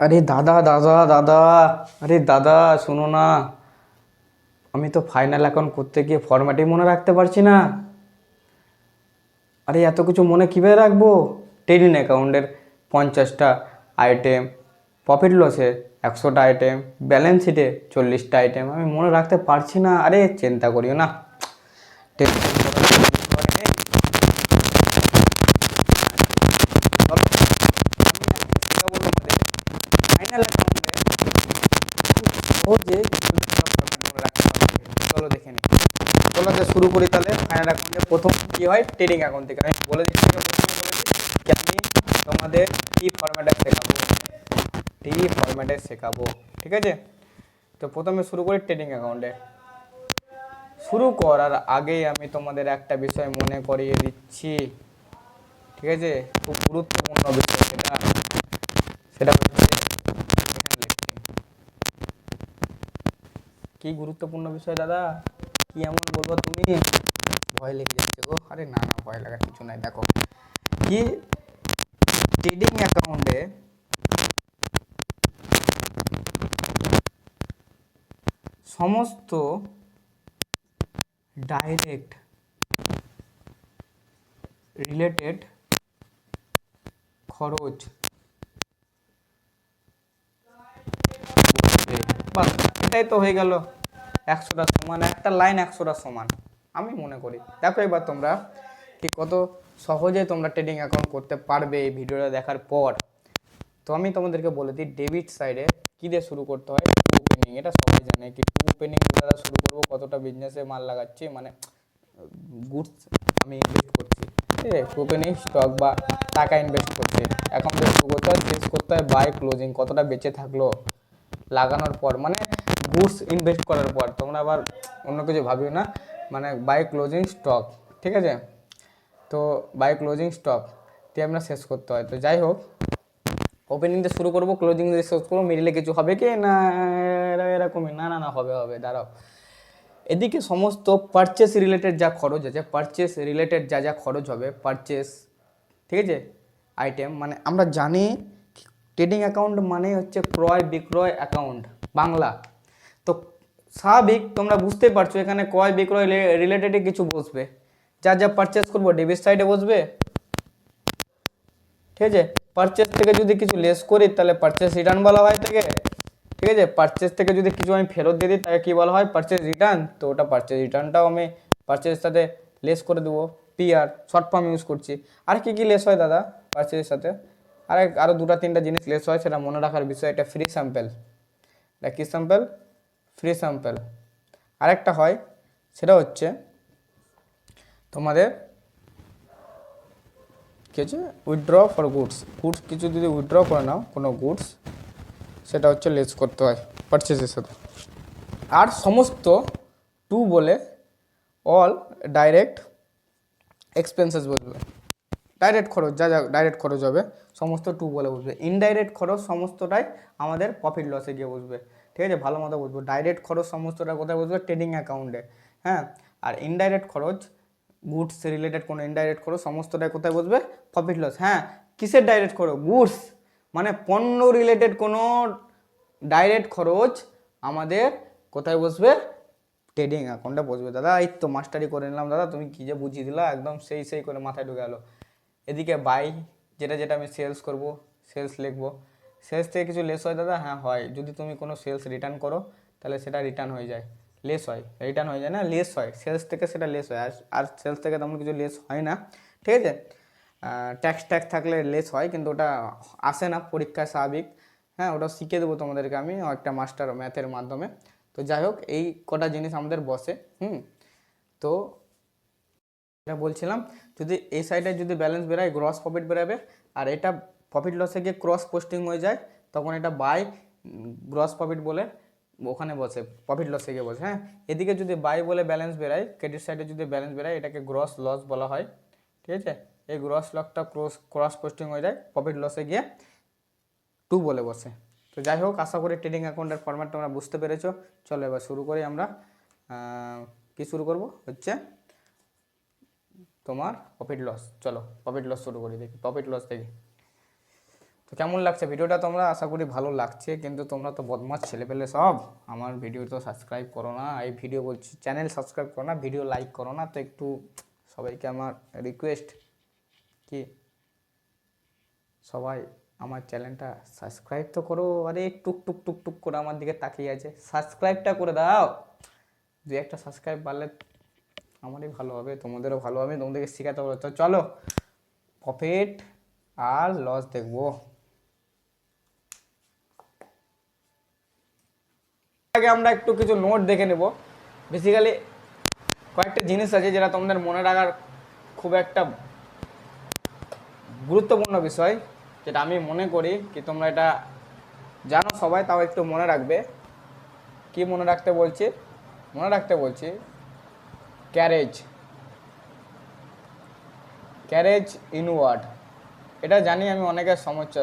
আরে দাদা দাদা দাদা, আরে দাদা শোনো না। আমি তো ফাইনাল অ্যাকাউন্ট করতে গিয়ে ফরম্যাটই মনে রাখতে পারছি না। আরে এত কিছু মনে কীভাবে রাখবো? ট্রেডিং অ্যাকাউন্টের 50টা আইটেম, প্রফিট লসের 100টা আইটেম, ব্যালেন্স শিটে 40টা আইটেম আমি মনে রাখতে পারছি না। আরে চিন্তা করিও না, টেনশন করার কোনো বিষয় নেই। চলো, আমি আজকে শেখাবো তোমাদের ফাইনাল অ্যাকাউন্টে সহজে কিভাবে তোমরা ফরম্যাট মনে রাখতে পারবে। চলো দেখে নিই। চলো তো শুরু করি তাহলে। ফাইনাল অ্যাকাউন্টে প্রথম কি হয়, ট্রেডিং অ্যাকাউন্ট থেকে আমি বলে দিচ্ছি, প্রথমে বলে দিই যে আমি তোমাদের কি ফরম্যাটে শেখাবো, টি ফরম্যাটে শেখাবো। ঠিক আছে, তো প্রথমে শুরু করি ট্রেডিং অ্যাকাউন্টে। শুরু করার আগেই আমি তোমাদের একটা বিষয় মনে করিয়ে দিচ্ছি। ঠিক আছে, খুব গুরুত্বপূর্ণ বিষয় সেটা, সেটা হচ্ছে এখানে লিখছি। কি গুরুত্বপূর্ণ বিষয় দাদা, কি এমন বলবো তুমি? ভয় লেগে যাচ্ছে গো। আরে না না, ভয় লাগার কিছু নাই। দেখো কি, ট্রেডিং অ্যাকাউন্টে সমস্ত ডাইরেক্ট রিলেটেড খরচ বসবে। বাস, এটাই তো হয়ে গেল। 100টা সমান, একটা লাইন 100টা সমান আমি মনে করি। দেখো এবার তোমরা ঠিক কত সহজে তোমরা ট্রেডিং অ্যাকাউন্ট করতে পারবে এই ভিডিওটা দেখার পর। তো আমি তোমাদেরকে বলে দিই, ডেবিট সাইডে কী দিয়ে শুরু করতে হয়, টু ওপেনিং। এটা সবাই জানে কি টু ওপেনিং দ্বারা শুরু করবো, কতটা বিজনেসে মাল লাগাচ্ছি, মানে গুডস আমি ইনভেস্ট করছি। ঠিক আছে, টু ওপেনিং স্টক বা টাকা ইনভেস্ট করছি, অ্যাকাউন্টে শুরু করতে হয়, শেষ করতে হয় বাই ক্লোজিং, কতটা বেঁচে থাকলো লাগানোর পর, মানে গুডস ইনভেস্ট করার পর। তোমরা আবার অন্য কিছু ভাবিও না, মানে বাই ক্লোজিং স্টক। ঠিক আছে, তো বাই ক্লোজিং স্টক দিয়ে আমরা শেষ করতে হয়। তো যাই হোক, ওপেনিং দিয়ে শুরু করবো, ক্লোজিং দিয়ে শেষ করবো, মিডিলে কিছু হবে কি না? এরকমই না, না না হবে হবে, দাঁড়াও। এদিকে সমস্ত পারচেস রিলেটেড যা খরচ আছে, পারচেস রিলেটেড যা যা খরচ হবে, পারচেস, ঠিক আছে, আইটেম, মানে আমরা জানি ট্রেডিং অ্যাকাউন্ট মানে হচ্ছে ক্রয় বিক্রয় অ্যাকাউন্ট বাংলা। তো স্বাভাবিক তোমরা বুঝতেই পারছো, এখানে ক্রয় বিক্রয় রিলেটেডই কিছু বসবে। যা যা পারচেস করবো ডেবিট সাইডে বসবে। ঠিক আছে, পারচেস থেকে যদি কিছু লেস করি তাহলে পারচেস রিটার্ন বলা হয় তাকে। ঠিক আছে, পারচেস থেকে যদি কিছু আমি ফেরত দিয়ে দিই তাকে কী বলা হয়, পারচেস রিটার্ন। তো ওটা পারচেস রিটার্নটাও আমি পারচেসের সাথে লেস করে দেবো, পিআর শর্ট ফর্ম ইউজ করছি। আর কি কি লেস হয় দাদা পারচেসের সাথে? আরও দুটো তিনটা জিনিস লেস হয়, সেটা মনে রাখার বিষয়। এটা ফ্রি স্যাম্পেল, এটা কী স্যাম্পেল? Free sample. আরেকটা হয়, সেটা হচ্ছে তোমাদের কী হচ্ছে, উইথড্র ফর গুডস। গুডস কিছু যদি উইথড্র করে নাও, কোনো গুডস, সেটা হচ্ছে লেস করতে হয় পারচেসের সাথে। আর সমস্ত টু বলে অল ডাইরেক্ট এক্সপেন্সেস বলবে, ডাইরেক্ট খরচ যা যা ডাইরেক্ট খরচ হবে সমস্ত টু বলে বুঝবে। ইনডাইরেক্ট খরচ সমস্তটাই আমাদের প্রফিট লসে গিয়ে বুঝবে। ঠিক আছে, ভালো মতো বুঝবো। ডাইরেক্ট খরচ সমস্তটা কোথায় বুঝবে, ট্রেডিং অ্যাকাউন্টে। হ্যাঁ, আর ইনডাইরেক্ট খরচ, গুডস রিলেটেড কোনো ইনডাইরেক্ট খরচ সমস্তটাই কোথায় বুঝবে, প্রফিট লস। হ্যাঁ, কিসের ডাইরেক্ট খরচ? গুডস, মানে পণ্য রিলেটেড কোনো ডাইরেক্ট খরচ আমাদের কোথায় বসবে, ট্রেডিং অ্যাকাউন্টে বসবে। দাদা এই তো মাস্টারি করে নিলাম দাদা, তুমি কী যে বুঝিয়ে দিলা, একদম সেই সেই করে মাথায় ঢুকে গেলো। এদিকে বাই, যেটা যেটা আমি সেলস করব, সেলস লিখবো। সেলস থেকে কিছু লেস হয় দাদা? হ্যাঁ হয়, যদি তুমি কোনো সেলস রিটার্ন করো তাহলে সেটা রিটার্ন হয়ে যায়, লেস হয়, রিটার্ন হয়ে যায় না, লেস হয়। সেলস থেকে সেটা লেস হয়, আর সেলস থেকে তেমন কিছু লেস হয় না। ঠিক আছে, ট্যাক্স ট্যাক্স থাকলে লেস হয়, কিন্তু ওটা আসে না পরীক্ষায়, স্বাভাবিক। হ্যাঁ, ওটা শিখে দেবো তোমাদেরকে আমি একটা মাস্টার ম্যাথের মাধ্যমে। তো যাই হোক, এই কটা জিনিস আমাদের বসে। তো এটা বলছিলাম, যদি এই সাইডে যদি ব্যালেন্স বেরোয় গ্রস প্রফিট বেরোবে, আর এটা প্রফিট লসে গিয়ে ক্রস পোস্টিং হয়ে যায়, তখন এটা বাই গ্রস প্রফিট বলে ওখানে বসে, প্রফিট লসে গিয়ে বসে। হ্যাঁ, এদিকে যদি বাই বলে ব্যালেন্স বেরোয়, ক্রেডিট সাইডে যদি ব্যালেন্স বেরোয়, এটাকে গ্রস লস বলা হয়। ঠিক আছে, এই গ্রস লসটা ক্রস পোস্টিং হয়ে যায়, প্রফিট লসে গিয়ে টু বলে বসে। তো যাই হোক, আশা করি ট্রেডিং অ্যাকাউন্টের ফরম্যাট তোমরা বুঝতে পেরেছো। চলো এবার শুরু করি আমরা। কি শুরু করব হচ্ছে তোমার প্রফিট লস। চলো প্রফিট লস শুরু করি, দেখি প্রফিট লস দেখি। তো কেমন লাগছে ভিডিওটা, তোমরা আশা করি ভালো লাগছে, কিন্তু তোমরা তো বদমাশ ছেলেপেলে সব, আমার ভিডিও তো সাবস্ক্রাইব করো না, এই ভিডিও বলছি চ্যানেল সাবস্ক্রাইব করো না, ভিডিও লাইক করো না। তো একটু সবাইকে আমার রিকোয়েস্ট কি সবাই আমার চ্যানেলটা সাবস্ক্রাইব তো করো। আরে টুক টুক টুক টুক করে আমার দিকে তাকিয়ে আছে, সাবস্ক্রাইবটা করে দাও। দু একটা সাবস্ক্রাইব বাড়লে আমারই ভালো হবে, তোমাদেরও ভালো হবে, তোমাদেরকে শেখাতে পারবো। তো চলো প্রফিট আর লস দেখবো। আগে আমরা একটু কিছু নোট দেখে নেব। বেসিক্যালি কয়েকটা জিনিস আছে যেটা তোমাদের মনে রাখার খুব একটা গুরুত্বপূর্ণ বিষয়, যেটা আমি মনে করি কি তোমরা এটা জানো সবাই, তাও একটু মনে রাখবে। কি মনে রাখতে বলছি? মনে রাখতে বলছি ক্যারেজ, ক্যারেজ ইনওয়ার্ড। এটা জানি আমি অনেকের সমস্যা,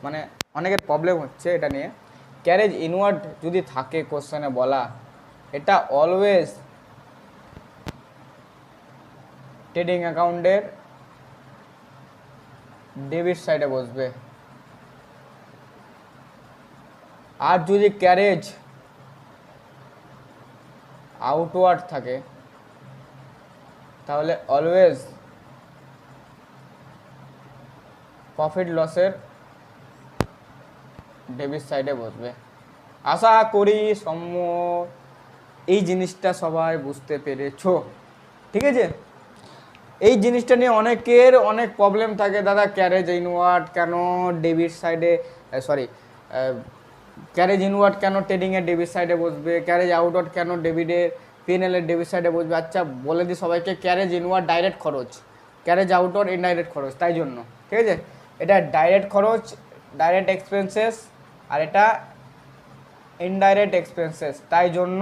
মানে অনেকের প্রবলেম হচ্ছে এটা নিয়ে। ক্যারেজ ইনওয়ার্ড যদি থাকে কোশ্চেনে বলা, এটা অলওয়েজ ট্রেডিং অ্যাকাউন্টের ডেবিট সাইডে বসবে। আর যদি ক্যারেজ আউটওয়ার্ড থাকে তাহলে অলওয়েজ প্রফিট লসের ডেবিট সাইডে বসবে। আশা করি এই জিনিসটা সবাই বুঝতে পেরেছো, ঠিক আছে? এই জিনিসটা নিয়ে অনেকের অনেক প্রবলেম থাকে, দাদা ক্যারেজ ইনওয়ার্ড কেন ডেবিট সাইডে, সরি ক্যারেজ ইনওয়ার্ড কেন ট্রেডিংয়ের ডেবিট সাইডে বসবে, ক্যারেজ আউটওয়ার্ড কেন ডেবিটের পিএনএলের ডেবিট সাইডে বসবে। আচ্ছা বলে দিই সবাইকে, ক্যারেজ ইনওয়ার্ড ডাইরেক্ট খরচ, ক্যারেজ আউটওয়ার্ড ইনডাইরেক্ট খরচ, তাই জন্য ঠিক আছে। এটা ডাইরেক্ট খরচ, ডাইরেক্ট এক্সপেন্সেস, আর এটা ইনডাইরেক্ট এক্সপেন্সেস, তাই জন্য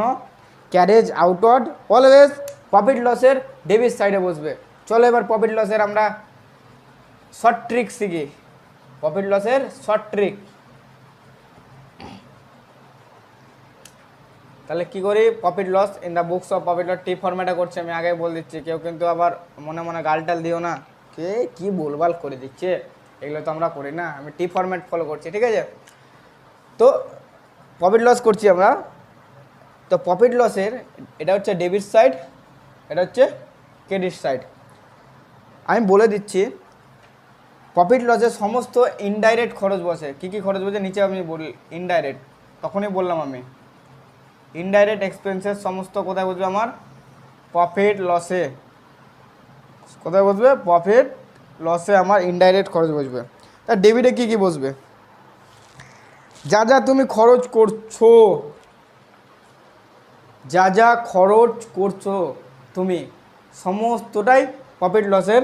ক্যারেজ আউটওয়ার্ড অলওয়েজ প্রফিট লসের ডেবিট সাইডে বসবে। চলো এবার প্রফিট লসের আমরা শর্ট ট্রিক শিখি, প্রফিট লসের শর্ট ট্রিক। তাহলে কি করি, profit loss in the books of profit loss T ফরম্যাটে করছি, আমি আগে বলে দিচ্ছি, কেউ কিন্তু আবার মনে মনে গালটাল দিও না, কে কি বলবাল করে দিচ্ছে, এগুলো তো আমরা করি না, আমি টি ফরম্যাট ফলো করছি, ঠিক আছে। তো প্রফিট লস করছি আমরা, তো প্রফিট লসের এটা হচ্ছে ডেবিট সাইড, এটা হচ্ছে ক্রেডিট সাইড। আমি বলে দিচ্ছি প্রফিট লসের সমস্ত ইনডাইরেক্ট খরচ বসে। কী কী খরচ বসে নিচে আমি বলি, ইনডাইরেক্ট তখনই বললাম আমি, ইনডাইরেক্ট এক্সপেন্সেস সমস্ত কোথায় বসবে আমার, প্রফিট লসে। কোথায় বসবে? প্রফিট লসে আমার ইনডাইরেক্ট খরচ বসবে। তা ডেবিটে কী কী বসবে? যা যা তুমি খরচ করছো, যা যা খরচ করছো তুমি, সমস্তটাই প্রফিট লসের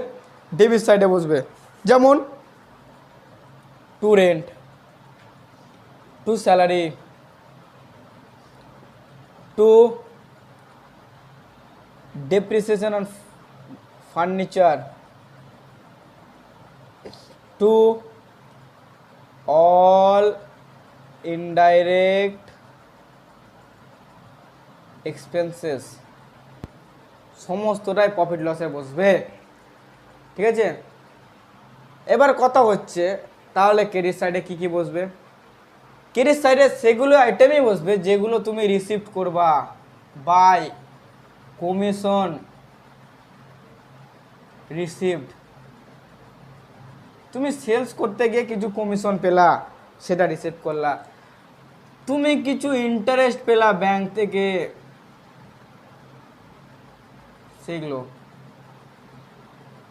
ডেবিট সাইডে বসবে। যেমন to rent, to salary, to depreciation on furniture, to all indirect expenses, সমস্তটাই প্রফিট লসে বসবে, ঠিক আছে। এবার কথা হচ্ছে তাহলে ক্রেডিট সাইডে কি কি বসবে? ক্রেডিট সাইডে সেগুলো আইটেমই বসবে যেগুলো তুমি রিসিভ করবা, বাই কমিশন রিসিভড। তুমি সেলস করতে গিয়ে কিছু কমিশন পেলা, সেটা রিসিভ করলা, তুমি কিছু ইন্টারেস্ট পেলা ব্যাংক থেকে, সেগুলো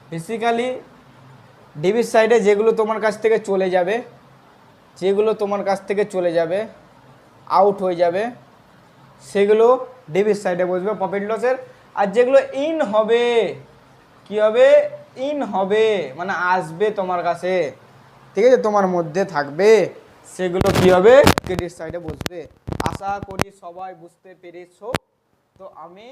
বেসিক্যালি ডেবিট সাইডে যেগুলো তোমার কাছ থেকে চলে যাবে, যেগুলো তোমার কাছ থেকে চলে যাবে, আউট হয়ে যাবে, সেগুলো ডেবিট সাইডে বসবে প্রফিট লসের। আর যেগুলো ইন হবে, কি হবে? ইন হবে মানে আসবে তোমার কাছে, ঠিক আছে, তোমার মধ্যে থাকবে, সেগুলো কি হবে? ক্রেডিট সাইডে বসবে। আশা করি সবাই বুঝতে পেরেছো। তো আমি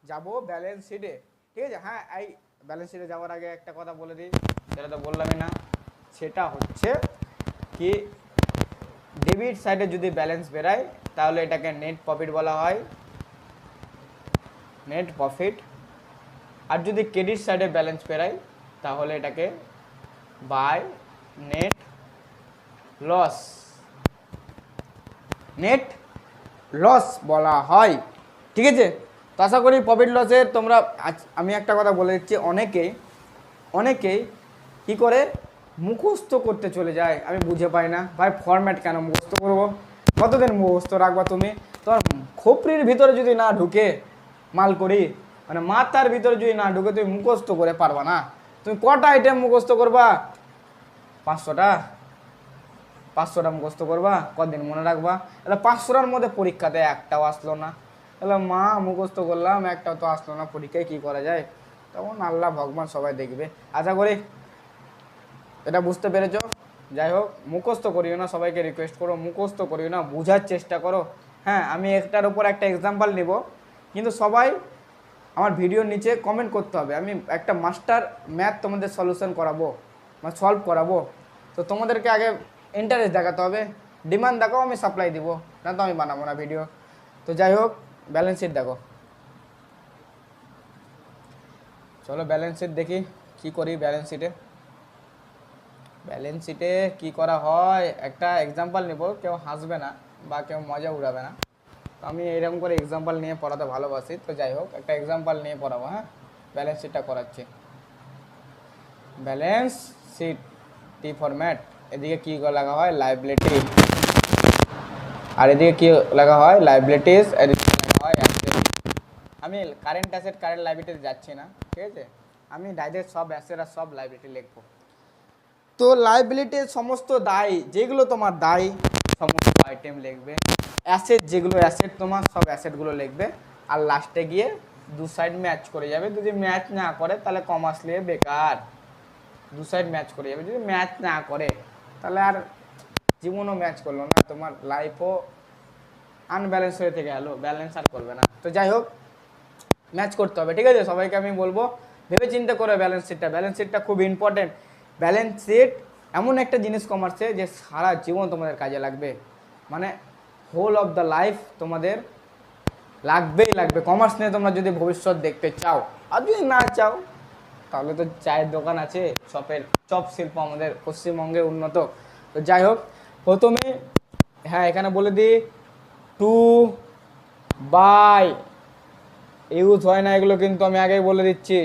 যাব ব্যালেন্স শিটে, ঠিক আছে। হ্যাঁ, এই ব্যালেন্স শিটে যাওয়ার আগে একটা কথা বলে দিই, সেটা তো বললামই না, সেটা হচ্ছে কি ডেবিট সাইডে যদি ব্যালেন্স বেরায় তাহলে এটাকে নেট প্রফিট বলা হয়, নেট প্রফিট। আর যদি ক্রেডিট সাইডে ব্যালেন্স বেরায় তাহলে এটাকে by net loss, net loss বলা হয়। ঠিক আছে, তো আশা করি প্রফিট লসের তোমরা আমি একটা কথা বলে দিচ্ছি, অনেকেই কী করে মুখস্থ করতে চলে যায়, আমি বুঝে পাই না ভাই ফরম্যাট কেন মুখস্থ করবো, কতদিন মুখস্থ রাখবা তুমি, তোমার খোপড়ির ভিতরে যদি না ঢুকে মাল করি, মানে মাথার ভিতরে যদি না ঢুকে তুমি মুখস্থ করে পারবা না। তুমি কটা আইটেম মুখস্থ করবা, 500টা মুখস্থ করবা, কদিন মনে রাখবা, তাহলে 500টার মধ্যে পরীক্ষাতে একটাও আসলো না, তাহলে মা মুখস্থ করলাম একটাও তো আসলো না, পরীক্ষায় কী করা যায়, তখন আল্লাহ ভগবান সবাই দেখবে। আশা করি এটা বুঝতে পেরেছ। যাই হোক, মুখস্থ করিও না, সবাইকে রিকোয়েস্ট করো মুখস্থ করিও না, বোঝার চেষ্টা করো। হ্যাঁ, আমি একটার উপর একটা এক্সাম্পল নিব, কিন্তু সবাই আমার ভিডিওর নিচে কমেন্ট করতে হবে, আমি একটা মাস্টার ম্যাথ তোমাদের সলিউশন করাবো, মানে সলভ করাবো, তো তোমাদেরকে আগে ইন্টারেস্ট দেখাতে হবে, ডিমান্ড দেখাও, আমি সাপ্লাই দিব, না তো আমি বানাবো না ভিডিও। তো যাই হোক, ব্যালেন্স শিট দেখো, চলো ব্যালেন্স শিট দেখি কী করি। ব্যালেন্স শিটে কী করা হয় একটা এক্সাম্পল নিব, কেউ হাসবে না বা কেউ মজা উড়াবে না, তো আমি এইরকম করে এক্সাম্পল নিয়ে পড়াতে ভালোবাসি। তো যাই হোক, একটা এক্সাম্পল নিয়ে পড়াবো। হ্যাঁ, ব্যালেন্স শিটটা করাচ্ছি, ব্যালেন্স শিট টি ফরম্যাট, এদিকে কী লাগা হয় লাইবিলিটি, আর এদিকে কী লাগা হয় লাইবিলিটিস, এদিকে লাগা হয় অ্যাসেট। আমি কারেন্ট অ্যাসেট কারেন্ট লাইবিলিটিতে যাচ্ছি না, ঠিক আছে, আমি ডাইরেক্ট সব অ্যাসেট আর সব লাইবিলিটি লিখবো। তো লাইবিলিটির সমস্ত দায় যেগুলো তোমার দায় সমস্ত আইটেম লিখবে, অ্যাসেট যেগুলো অ্যাসেট তোমার সব অ্যাসেটগুলো লিখবে, আর লাস্টে গিয়ে দু সাইড ম্যাচ করে যাবে, যদি ম্যাচ না করে তাহলে কমার্স নিয়ে বেকার, দু সাইড ম্যাচ করে যাবে, যদি ম্যাচ না করে তাহলে আর জীবনও ম্যাচ করলো না, তোমার লাইফও আনব্যালেন্স হয়ে থেকে গেলো, ব্যালেন্স আর করবে না। তো যাই হোক, ম্যাচ করতে হবে, ঠিক আছে, সবাইকে আমি বলবো ভেবে চিন্তা করে ব্যালেন্স শিটটা খুব ইম্পর্টেন্ট। ব্যালেন্স শিট এমন একটা জিনিস কমার্সে যে সারা জীবন তোমাদের কাজে লাগবে, মানে হোল অফ দ্য লাইফ তোমাদের লাগবে। কমার্স নিয়ে তোমরা যদি ভবিষ্যৎ দেখতে চাও, আর যদি না চাও তাহলে তো চায়ের দোকান আছে, চপ শিল্প আমাদের পশ্চিমবঙ্গে উন্নত। তো যাই হোক, প্রথমে হ্যাঁ এখানে বলে দিই, টু বাই ইউজ হয় না, এগুলো কিন্তু আমি আগেই বলে দিচ্ছি,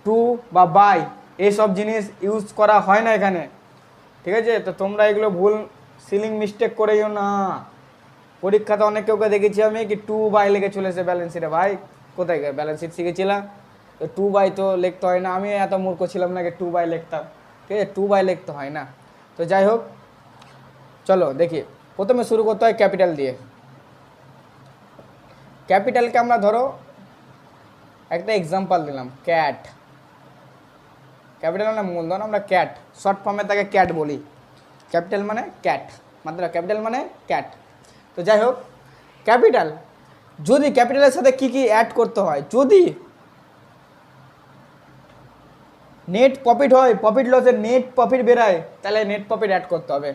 টু বা বাই এইসব জিনিস ইউজ করা হয় না এখানে, ঠিক আছে। তো তোমরা এগুলো ভুল সিলিং মিস্টেক করেও না, পরীক্ষাতে অনেক কেউকে দেখেছি আমি কি টু বাই লিখে চলেছে ব্যালেন্স শিটে, ভাই কোথায় গিয়ে ব্যালেন্স শিট শিখেছিলাম, তো টু বাই তো লিখতে হয় না, আমি এত মূর্খ ছিলাম না কি টু বাই লিখতাম, ঠিক আছে, টু বাই লিখতে হয় না। তো যাই হোক, চলো দেখি, প্রথমে শুরু করতে হয় ক্যাপিটাল দিয়ে। ক্যাপিটালকে আমরা ধরো একটা এক্সাম্পল দিলাম, ক্যাপিটাল মানে মূলধন, আমরা ক্যাট শর্ট ফর্মে তাকে ক্যাট বলি, ক্যাপিটাল মানে ক্যাট, মাত্র ক্যাপিটাল মানে ক্যাট। তো যাই হোক, ক্যাপিটাল যদি ক্যাপিটালের সাথে কি কি অ্যাড করতে হয়, যদি নেট প্রফিট হয়, প্রফিট লসের নেট প্রফিট বেরায়, তাহলে নেট প্রফিট অ্যাড করতে হবে,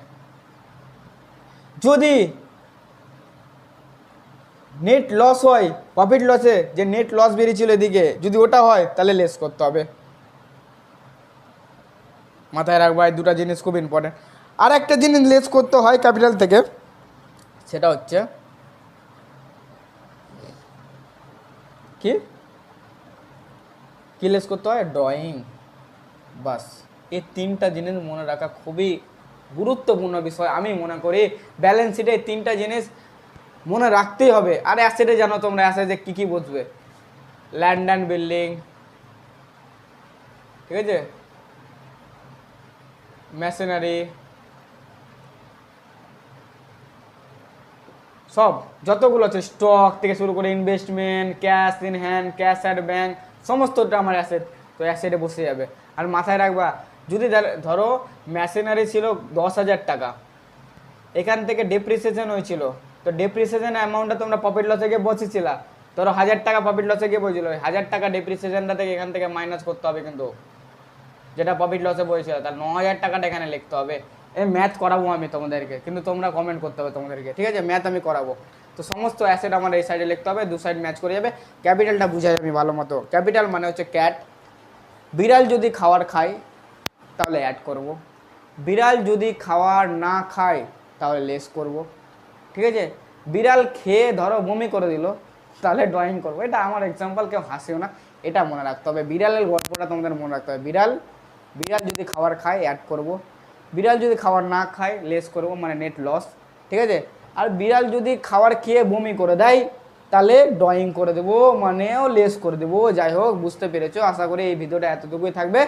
যদি নেট লস হয়, প্রফিট লসে যে নেট লস বেরিয়েছিল এদিকে যদি ওটা হয় তাহলে লেস করতে হবে, মাথায় রাখবা, এই দুটা জিনিস খুব ইম্পর্টেন্ট। আর একটা জিনিস লেস করতে হয় ক্যাপিটাল থেকে, সেটা হচ্ছে কি লেস করতে হয়, ড্রয়িং, বাস। এই তিনটা জিনিস মনে রাখা খুবই গুরুত্বপূর্ণ বিষয়, আমি মনে করি ব্যালেন্স শিটে এই তিনটা জিনিস মনে রাখতেই হবে। আর অ্যাসেটে জানো তোমরা, অ্যাসেটে কী কী বুঝবে, ল্যান্ড অ্যান্ড বিল্ডিং, ঠিক আছে, মেশিনারি, সব যতগুলো আছে, স্টক থেকে শুরু করে investment, cash in hand, cash at bank, সমস্তটা আমার অ্যাসেট, তো অ্যাসেটে বসে যাবে। আর মাথায় রাখবা, যদি ধরো মেশিনারি ছিল 10,000 টাকা, এখান থেকে ডেপ্রিসিয়েশন হয়েছিল, তো ডেপ্রিসিয়েশন অ্যামাউন্টটা তোমরা প্রফিট লসে গিয়ে বসেছিলা, ধরো 1,000 টাকা প্রফিট লসে গিয়ে বসেছিল, 1,000 টাকা ডেপ্রিসিয়েশনটা থেকে এখান থেকে মাইনাস করতে হবে, কিন্তু যেটা প্রফিট লসে বসেছিল তার 9,000 টাকাটা এখানে লিখতে হবে। এই ম্যাথ করাবো আমি তোমাদেরকে, কিন্তু তোমরা কমেন্ট করতে হবে তোমাদেরকে, ঠিক আছে, ম্যাথ আমি করাবো। তো সমস্ত অ্যাসেট আমার এই সাইডে লিখতে হবে, দু সাইড ম্যাচ করে যাবে, ক্যাপিটালটা বুঝাই আমি ভালো মতো। ক্যাপিটাল মানে হচ্ছে ক্যাট, বিড়াল যদি খাবার খায় তাহলে অ্যাড করব, বিড়াল যদি খাওয়ার না খায় তাহলে লেস করব, ঠিক আছে। বিড়াল খেয়ে ধরো বমি করে দিল, তাহলে ড্রয়িং করবো। এটা আমার এক্সাম্পল, কেউ হাসিও না, এটা মনে রাখতে হবে। বিড়ালের গল্পটা তোমাদের মনে রাখতে হবে। বিড়াল বিড়াল যদি খাবার খায় অ্যাড করব, বিড়াল যদি খাবার না খায় লেস করব, মানে নেট লস, ঠিক আছে। আর বিড়াল যদি খাবার খেয়ে বমি করে দেয় তাহলে ড্রয়িং করে দেবো, মানেও লেস করে দেবো। যাই হোক, বুঝতে পেরেছো। আশা করি এই ভিডিওটা এতটুকুই থাকবে।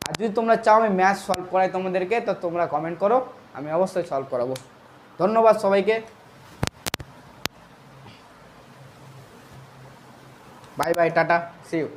আর যদি তোমরা চাও আমি ম্যাথ সলভ করাই তোমাদেরকে, তো তোমরা কমেন্ট করো, আমি অবশ্যই সলভ করাবো। ধন্যবাদ সবাইকে, bye bye, tata, see you.